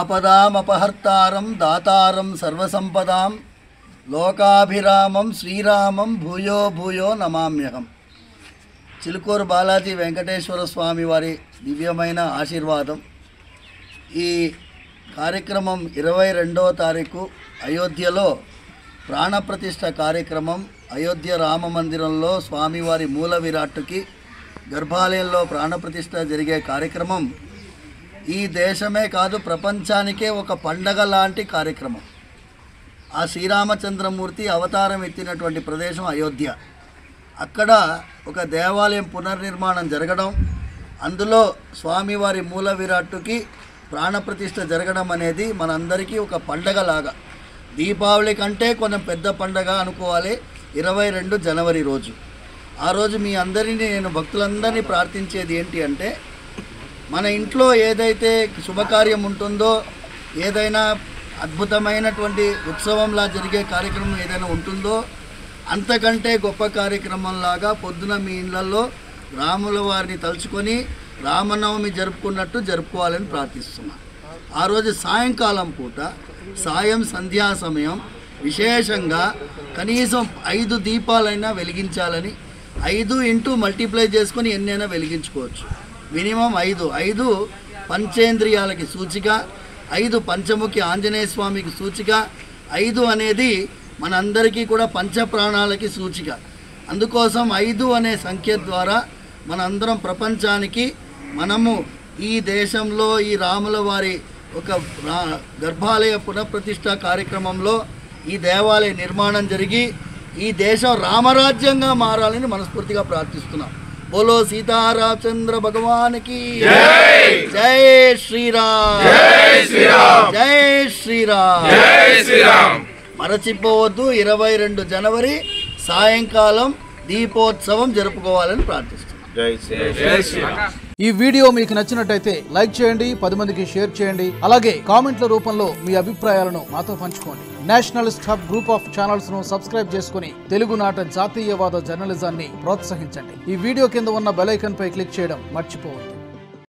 ఆపదామపహర్తారం దాతారం సర్వసంపదాం లోకాభిరామం శ్రీరామం భూయో భూయో నమామ్యహం. చిలుకూరు బాలాజీ వెంకటేశ్వర స్వామి వారి దివ్యమైన ఆశీర్వాదం. ఈ కార్యక్రమం 22వ తారీఖు అయోధ్యలో ప్రాణప్రతిష్ఠ కార్యక్రమం. అయోధ్య రామ మందిరంలో స్వామివారి మూల విరాట్టుకి గర్భాలయంలో ప్రాణప్రతిష్ఠ జరిగే కార్యక్రమం ఈ దేశమే కాదు ప్రపంచానికే ఒక పండగ లాంటి కార్యక్రమం. ఆ శ్రీరామచంద్రమూర్తి అవతారం ఎత్తినటువంటి ప్రదేశం అయోధ్య. అక్కడ ఒక దేవాలయం పునర్నిర్మాణం జరగడం, అందులో స్వామివారి మూల విరాట్టుకి ప్రాణప్రతిష్ఠ జరగడం అనేది మనందరికీ ఒక పండగలాగా, దీపావళి కంటే కొంచెం పెద్ద పండగ అనుకోవాలి. 22 జనవరి రోజు. ఆ రోజు మీ అందరినీ నేను భక్తులందరినీ ప్రార్థించేది ఏంటి అంటే, మన ఇంట్లో ఏదైతే శుభకార్యం ఉంటుందో, ఏదైనా అద్భుతమైనటువంటి ఉత్సవంలా జరిగే కార్యక్రమం ఏదైనా ఉంటుందో, అంతకంటే గొప్ప కార్యక్రమంలాగా పొద్దున మీ ఇళ్లలో రాముల వారిని తలుచుకొని రామనవమి జరుపుకున్నట్టు జరుపుకోవాలని ప్రార్థిస్తున్నాను. ఆ రోజు సాయంకాలం పూట సాయం సంధ్యా సమయం విశేషంగా కనీసం 5 దీపాలైనా వెలిగించాలని, 5 ఇంటూ మల్టిప్లై చేసుకొని ఎన్నైనా వెలిగించుకోవచ్చు. మినిమం 5 పంచేంద్రియాలకి సూచిక, 5 పంచముఖి ఆంజనేయ స్వామికి సూచిక, 5 అనేది మనందరికీ కూడా పంచప్రాణాలకి సూచిక. అందుకోసం 5 అనే సంఖ్య ద్వారా మనందరం ప్రపంచానికి మనము ఈ దేశంలో ఈ రాముల వారి ఒక గర్భాలయ పునఃప్రతిష్ఠ కార్యక్రమంలో ఈ దేవాలయ నిర్మాణం జరిగి ఈ దేశం రామరాజ్యంగా మారాలని మనస్ఫూర్తిగా ప్రార్థిస్తున్నాం. बोलो सीतारामचंद्र भगवान की जय. जय श्री राम. जय श्री राम. जय श्री राम. जय श्री राम. మరచిపోవద్దు 22 జనవరి సాయంకాలం దీపోత్సవం జరుపుకోవాలని ప్రార్థిస్తున్నాం. జై శ్రీ రామ్. ఈ వీడియో మీకు నచ్చినట్టయితే లైక్ చేయండి, 10 మందికి షేర్ చేయండి. అలాగే కామెంట్ల రూపంలో మీ అభిప్రాయాలను మాతో పంచుకోండి. Nationalist hub group of channels ను సబ్స్క్రైబ్ చేసుకుని తెలుగునాట జాతీయవాద జర్నలిజాన్ని ప్రోత్సహించండి. ఈ వీడియో కింద ఉన్న బెల్ ఐకాన్ పై క్లిక్ చేయడం మర్చిపోవద్దు.